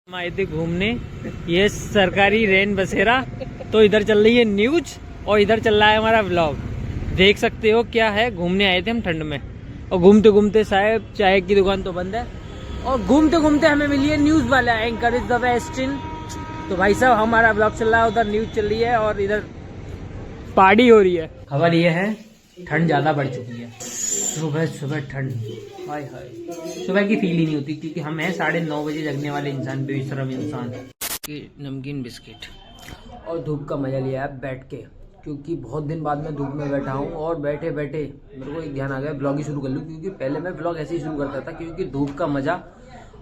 हम आए थे घूमने, ये सरकारी रेन बसेरा। तो इधर चल रही है न्यूज और इधर चल रहा है हमारा व्लॉग। देख सकते हो क्या है, घूमने आए थे हम ठंड में और घूमते घूमते साहब चाय की दुकान तो बंद है और घूमते घूमते हमें मिली है न्यूज वाला anchor is the best in. तो भाई साहब हमारा व्लॉग चल रहा है, उधर न्यूज चल रही है और इधर पार्टी हो रही है। खबर ये है ठंड ज्यादा बढ़ चुकी है, सुबह सुबह ठंड, हाय हाय सुबह की फील ही नहीं होती क्योंकि हम हैं 9:30 बजे जगने वाले इंसान, बेशरम इंसान। नमकीन बिस्किट और धूप का मजा लिया है बैठ के, क्योंकि बहुत दिन बाद मैं धूप में बैठा हूँ और बैठे बैठे मेरे को एक ध्यान आ गया ब्लॉग ही शुरू कर लूँ, क्योंकि पहले मैं ब्लॉग ऐसे ही शुरू करता था क्योंकि धूप का मजा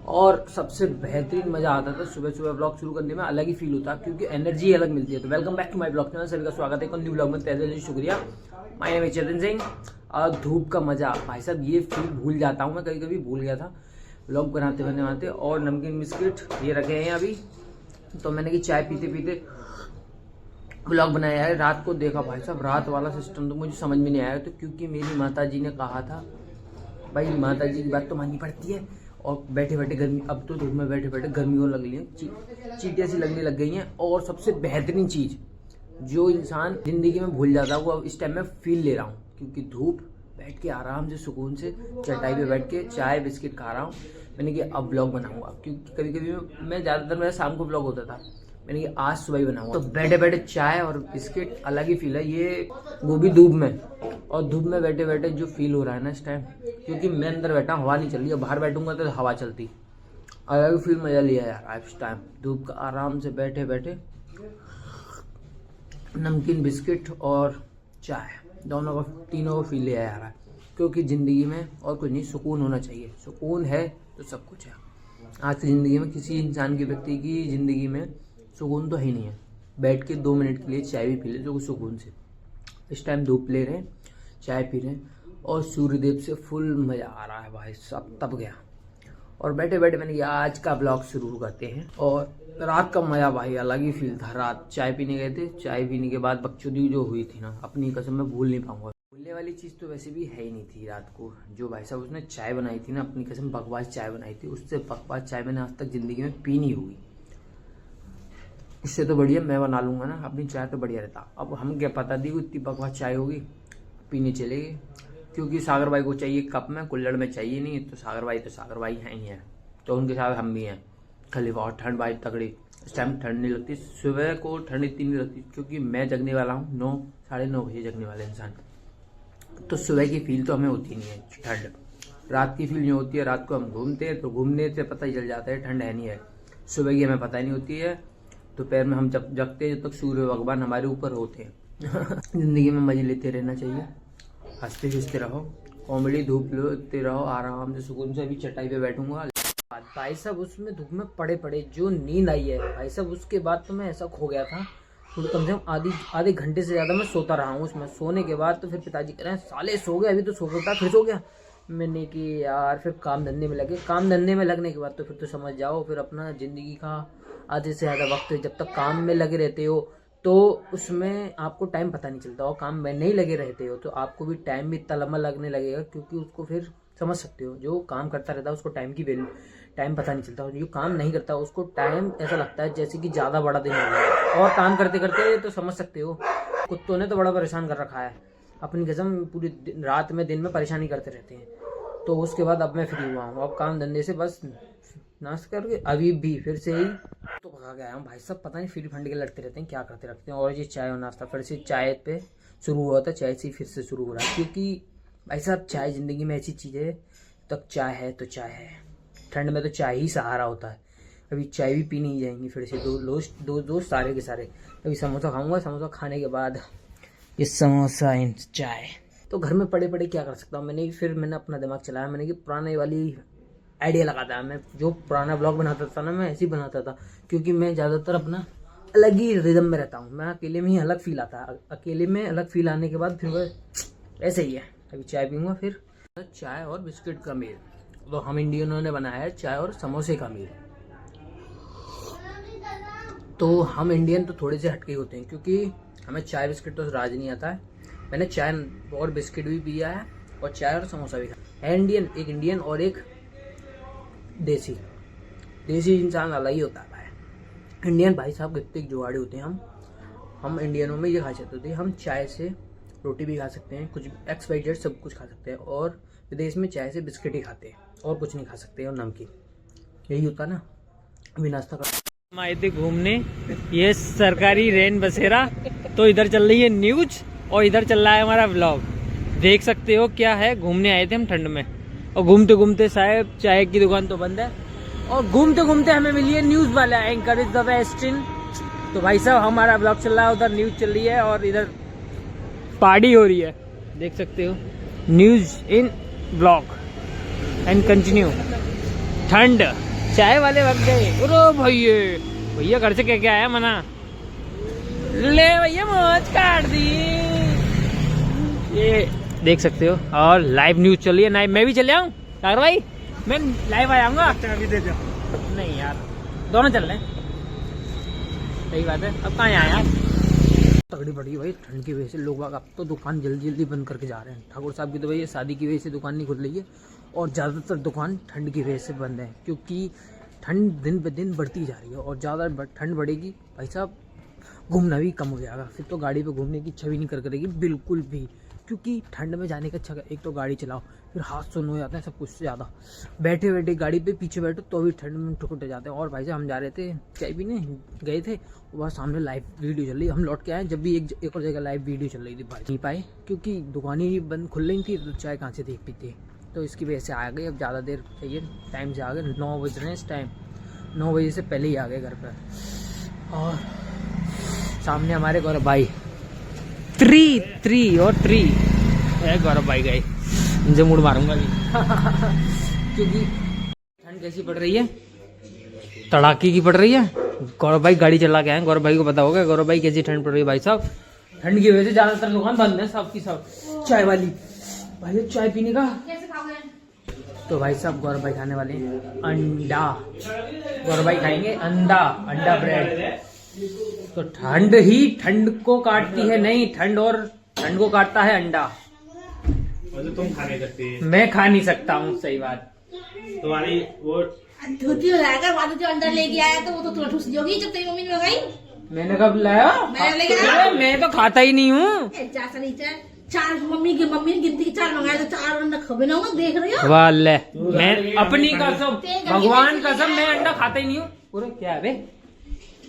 और सबसे बेहतरीन मजा आता था सुबह सुबह ब्लॉग शुरू करने में, अलग ही फील होता क्योंकि एनर्जी अलग मिलती है। तो welcome back to my blog channel, सभी का स्वागत है एक न्यू ब्लॉग में। तहे दिल से शुक्रिया। My name is Chetan Singh. और धूप का मजा भाई साहब ये फील भूल जाता हूँ मैं, कभी कभी भूल गया था ब्लॉग बनाते बनाते। और नमकीन बिस्किट ये रखे हैं अभी, तो मैंने कि चाय पीते पीते ब्लॉग बनाया है। रात को देखा भाई साहब, रात वाला सिस्टम तो मुझे समझ में नहीं आया, तो क्योंकि मेरी माता जी ने कहा था, भाई माता जी की बात तो माननी पड़ती है। और बैठे बैठे गर्मी, अब तो धूप में बैठे बैठे गर्मी होने लग रही है, चीटियाँ सी लगने लग गई हैं। और सबसे बेहतरीन चीज़ जो इंसान जिंदगी में भूल जाता है वो अब इस टाइम में फील ले रहा हूँ, क्योंकि धूप बैठ के आराम से सुकून से चटाई पे बैठ के चाय बिस्किट खा रहा हूँ। मैंने कि अब ब्लॉग बनाऊंगा, क्योंकि कभी कभी मैं ज़्यादातर मेरा शाम को ब्लॉग होता था, मैंने कि आज सुबह ही बनाऊंगा। तो बैठे बैठे चाय और बिस्किट अलग ही फील है, ये वो भी धूप में। और धूप में बैठे बैठे जो फील हो रहा है ना इस टाइम, क्योंकि मैं अंदर बैठा हवा नहीं चल रही है, बाहर बैठूंगा तो हवा चलती, अलग फील मजा लिया यार इस टाइम धूप का। आराम से बैठे बैठे नमकीन बिस्किट और चाय दोनों का तीनों का फील लिया यार, क्योंकि ज़िंदगी में और कुछ नहीं, सुकून होना चाहिए। सुकून है तो सब कुछ है। आज की ज़िंदगी में किसी इंसान की, व्यक्ति की ज़िंदगी में सुकून तो है ही नहीं है। बैठ के 2 मिनट के लिए चाय भी पी ले जो सुकून से। इस टाइम धूप ले रहे हैं, चाय पी रहे हैं और सूर्यदेव से फुल मज़ा आ रहा है भाई, सब तप गया। और बैठे बैठे मैंने कहा आज का ब्लॉग शुरू करते हैं। और रात का मजा भाई अलग ही फील था। रात चाय पीने गए थे, चाय पीने के बाद बकचोदी जो हुई थी ना, अपनी कसम मैं भूल नहीं पाऊंगा। भूलने वाली चीज़ तो वैसे भी है ही नहीं थी। रात को जो भाई साहब उसने चाय बनाई थी ना, अपनी कसम बकवास चाय बनाई थी, उससे बकवास चाय मैंने आज तक जिंदगी में पी नहीं होगी। इससे तो बढ़िया मैं बना लूंगा ना अपनी चाय, तो बढ़िया रहता। अब हम क्या पता थी इतनी बकवास चाय होगी, पीने चले गए, क्योंकि सागर भाई को चाहिए कप में, कुल्हड़ में चाहिए नहीं। तो सागर भाई हैं ही हैं, तो उनके साथ हम भी हैं। खाली बहुत ठंड भाई तगड़ी, इस टाइम ठंड नहीं लगती, सुबह को ठंड इतनी नहीं लगती, क्योंकि मैं जगने वाला हूँ 9 साढ़े 9 बजे जगने वाले इंसान। तो सुबह की फील तो हमें होती नहीं है ठंड, रात की फील नहीं होती है। रात को हम घूमते हैं तो घूमने से पता ही चल जाता है ठंड है नहीं है। सुबह की हमें पता ही नहीं होती है। दोपहर में हम जब जगते हैं जब तक सूर्य भगवान हमारे ऊपर होते हैं। जिंदगी में मजे लेते रहना चाहिए, हंसते खिंचते रहो, कॉमेडी धूप लेते रहो, आराम से सुकून से। अभी चटाई पे बैठूंगा भाई साहब, उसमें धूप में पड़े पड़े जो नींद आई है भाई साहब, उसके बाद तो मैं ऐसा खो गया था, तो कम से कम आधे घंटे से ज़्यादा मैं सोता रहा हूँ उसमें। सोने के बाद तो फिर पिताजी कह रहे हैं साले सो गए, अभी तो सो गया फिर सो गया। मैंने कि यार फिर काम धंधे में लगे, काम धंधे में लगने के बाद तो फिर तो समझ जाओ, फिर अपना ज़िंदगी का आधे से ज़्यादा वक्त जब तक काम में लगे रहते हो तो उसमें आपको टाइम पता नहीं चलता। और काम में नहीं लगे रहते हो तो आपको भी टाइम भी इतना लंबा लगने लगेगा, क्योंकि उसको फिर समझ सकते हो जो काम करता रहता है उसको टाइम की वैल्यू, टाइम पता नहीं चलता। जो काम नहीं करता उसको टाइम ऐसा लगता है जैसे कि ज़्यादा बड़ा दिन हो गया। और काम करते करते तो समझ सकते हो, कुत्तों ने तो बड़ा परेशान कर रखा है अपनी कसम, पूरी रात में दिन में परेशानी करते रहते हैं। तो उसके बाद अब मैं फ्री हुआ हूँ, अब काम धंधे से बस नाश्ता करके अभी भी फिर से ही तो भगा गया हूँ भाई सब। पता नहीं फ्री फंड के लड़ते रहते हैं, क्या करते रखते हैं। और ये चाय और नाश्ता फिर से चाय पे शुरू हुआ था, चाय से फिर से शुरू हो रहा है, क्योंकि भाई साहब चाय ज़िंदगी में ऐसी चीज़ है, तक चाय है तो चाय है। ठंड में तो चाय ही सहारा होता है। अभी चाय भी पी नहीं जाएंगी फिर से दो दोस्त सारे के सारे। अभी समोसा खाऊंगा, समोसा खाने के बाद ये समोसा इन चाय। तो घर में पड़े पड़े क्या कर सकता हूँ। मैंने अपना दिमाग चलाया, मैंने कि पुराने वाली आइडिया लगाता है। मैं जो पुराना ब्लॉग बनाता था ना, मैं ऐसे ही बनाता था, क्योंकि मैं ज़्यादातर अपना अलग ही रिदम में रहता हूँ। मैं अकेले में ही अलग फील आता है, अकेले में अलग फील आने के बाद फिर वह ऐसे ही है। अभी चाय पीऊँगा, फिर चाय और बिस्किट का मेल, तो हम इंडियनों ने बनाया है चाय और समोसे का मेल। तो हम इंडियन तो थोड़े से हटके होते हैं, क्योंकि हमें चाय बिस्किट तो राज नहीं आता है। मैंने चाय और बिस्किट भी पिया है और चाय और समोसा भी खाया है। इंडियन, एक इंडियन और एक देसी। देसी इंसान अलग ही होता है भाई। इंडियन भाई साहब कितने जुगाड़े होते हैं। हम इंडियनों में ये खासियत होती है, हम चाय से रोटी भी खा सकते हैं, कुछ XYZ सब कुछ खा सकते हैं, और विदेश में चाय से बिस्किट ही खाते हैं और कुछ नहीं खा सकते, और नमकीन, यही होता ना। अभी नाश्ता कर हम आए थे घूमने, ये सरकारी रेन बसेरा, तो इधर चल रही है न्यूज और इधर चल रहा है हमारा व्लॉग। देख सकते हो क्या है, घूमने आए थे हम ठंड में, और घूमते घूमते साहब चाय की दुकान तो बंद है, और घूमते घूमते हमें मिली है न्यूज़ वाला anchor is the best in. तो भाई साहब हमारा ब्लॉग चल रहा है, उधर न्यूज़ चल रही है और इधर पार्टी हो रही है, देख सकते हो। News in blog and continue. ठंड चाय वाले वक्त गए, अरे भैया घर से क्या क्या आया मना, ले भैया मौज काट दी, ये देख सकते हो। और लाइव न्यूज़ चल रही है, लाइव मैं भी चले आऊँ सागर भाई, मैं लाइव आऊँगा। अभी दे दो। नहीं यार, दोनों चल रहे हैं, सही बात है। अब कहाँ आए यार, तगड़ी पड़ी भाई ठंड की वजह से। लोग अब तो दुकान जल्दी जल्दी बंद करके जा रहे हैं। ठाकुर साहब की तो भाई शादी की वजह से दुकान नहीं खुल रही है, और ज़्यादातर दुकान ठंड की वजह से बंद है, क्योंकि ठंड दिन ब दिन बढ़ती जा रही है, और ज़्यादा ठंड बढ़ेगी भाई साहब, घूमना भी कम हो जाएगा। फिर तो गाड़ी पे घूमने की इच्छा भी नहीं करेगी बिल्कुल भी, क्योंकि ठंड में जाने का अच्छा, एक तो गाड़ी चलाओ, फिर हाथ सुन्न हो जाते हैं सब कुछ से ज़्यादा, बैठे बैठे गाड़ी पे पीछे बैठो तो भी ठंड में ठुकटे जाते हैं। और भाई साहब हम जा रहे थे चाय पीने, गए थे, वहाँ सामने लाइव वीडियो चल रही, हम लौट के आए, जब भी एक और जगह लाइव वीडियो चल रही थी, भाई नहीं पाए क्योंकि दुकानें ही बंद खुल रही थी, तो चाय कहाँ से देख पीते, तो इसकी वजह से आ गए। अब ज़्यादा देर चाहिए, टाइम से आ गए, 9 बज रहे हैं इस टाइम, 9 बजे से पहले ही आ गए घर पर। और सामने हमारे गौरव भाई थ्री है, गौरव भाई गए, इनसे मूड मारूंगा अभी क्योंकि ठंड कैसी पड़ रही है, तड़ाके की पड़ रही है। गौरव भाई गाड़ी चला के आए, गौरव भाई को पता होगा गौरव भाई कैसी ठंड पड़ रही है। भाई साहब ठंड की वजह से ज्यादातर दुकान बंद है, सब की सब। चाय वाली भाई चाय पीने का, तो भाई साहब गौरव भाई खाने वाले हैं अंडा, गौरव भाई खाएंगे अंडा ब्रेड। तो ठंड ही ठंड को काटती है, नहीं ठंड और ठंड को काटता है अंडा। तुम खा नहीं सकती, मैं खा नहीं सकता हूँ, सही बात। तुम्हारी वो धोती हो जाएगा, बाद जो अंडा लेके आया तो वो तो थोड़ा ठुस होगी जब तेरी मम्मी ने लगाई। मैंने कब लाया, मैंने लेके आया, मैं तो खाता ही नहीं हूँ। चार मम्मी ने गिनती के 4 मंगाए, तो 4 अंडा खबे ना, देख रही हो। वाले मैं अपनी कसम, भगवान कसम, मैं अंडा खाता ही नहीं हूँ। पूरा क्या है बे,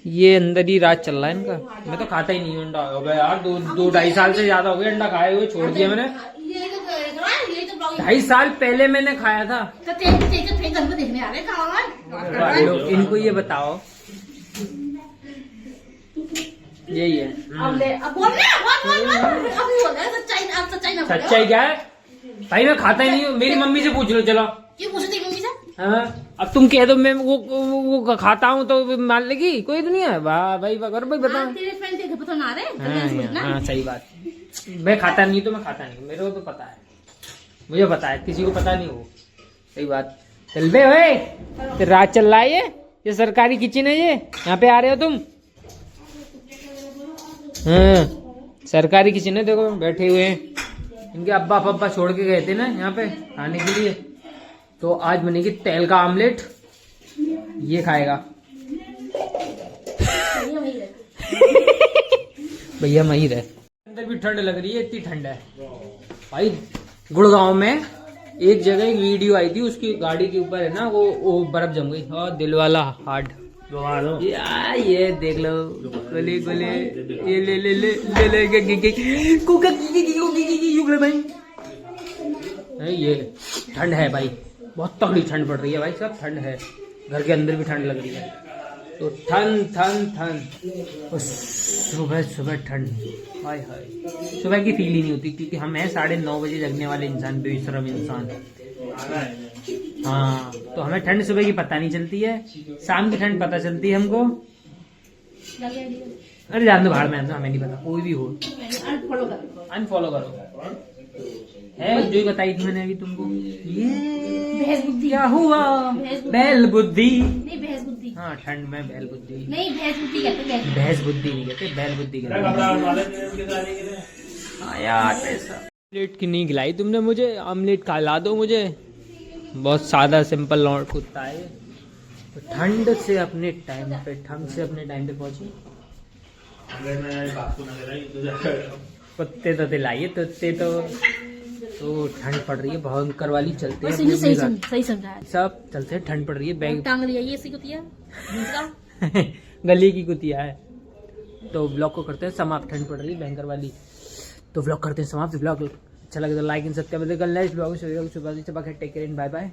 ये अंदर ही राज चल रहा है इनका, मैं तो खाता ही नहीं हूँ अंडा। हो गया यार 2-2.5 साल से ज्यादा हो गए अंडा खाए हुए, छोड़ दिया मैंने। 2.5 साल पहले मैंने खाया था। तो घर में देखने आ रहे कहाँ, इनको ये बताओ, यही है। अब बोल सच्चाई क्या है भाई, मैं खाता ही नहीं हूँ। मेरी मम्मी से पूछ लो, चलो। क्यों पूछो तेरी मम्मी से? हाँ, अब तुम कह दो मैं वो खाता हूँ तो मान लेगी, कोई तो नहीं है। वाह भाई वाह, भाई बताओ। तेरे फ्रेंड के घर पे तो ना आ रहे। हाँ सही बात, मैं खाता नहीं तो मैं खाता नहीं, मेरे को तो पता है, मुझे पता है, किसी को पता नहीं हो, सही बात। चल बे भाई, रात चल रहा है, ये सरकारी किचन है, ये यहाँ पे आ रहे हो तुम। हाँ सरकारी किचन है, देखो बैठे हुए हैं, इनके अब्बा पप्पा छोड़ के गए थे ना यहाँ पे खाने के लिए। तो आज बनेगी तेल का आमलेट, ये खाएगा भैया महीर है। अंदर भी ठंड लग रही है, इतनी ठंड है भाई। गुड़गांव में एक जगह एक वीडियो आई थी, उसकी गाड़ी के ऊपर है ना वो बर्फ जम गई, और दिल वाला हार्ड ये देख लो, गोले गोले, ये ले ले ले ले ले ये ठंड है भाई, बहुत तगड़ी ठंड पड़ रही है भाई, सब ठंड है, घर के अंदर भी ठंड लग रही है। तो ठंड और सुबह ठंड, हाय हाय, सुबह की फील ही नहीं होती, क्योंकि हम हैं 9:30 बजे जगने वाले इंसान, बेशरम इंसान। हाँ तो हमें ठंड सुबह की पता नहीं चलती है, शाम की ठंड पता चलती है हमको। अरे जान दो भाड़ में, हमें नहीं पता, कोई भी हो अनफॉलो करो। है जो ही बताई थी मैंने अभी तुमको, ये भैंस बुद्धि क्या हुआ, बैल बुद्धि। नहीं भैंस बुद्धि, हाँ ठंड में बैल बुद्धि नहीं भैंस बुद्धि कहते हैं, भैंस बुद्धि नहीं कहते, बैल बुद्धि कहते। हाँ यार पैसा आमलेट की नहीं खिलाई तुमने मुझे, आमलेट खिला दो मुझे, बहुत सादा सिंपल कुत्ता है। तो ठंड से अपने टाइम पे पहुंची। अगर मैं बापू नगर आई तो जाकर कुत्ते तो दिलाइए तो ठंड पड़ रही है भयंकर वाली। चलते बस हैं इन्हें अपनी अपनी सही समझाया। सब चलते हैं, ठंड पड़ रही है। बैग टांग लिया ये इसी को दिया जिसका गली की कुतिया है। तो ब्लॉग को करते हैं समाप्त, ठंड पड़ रही है भयंकर वाली। तो ब्लॉग करते हैं समाप्त। ब्लॉग अच्छा लगे तो लाइक एंड सब्सक्राइब कर। नेक्स्ट ब्लॉग से take care and bye bye.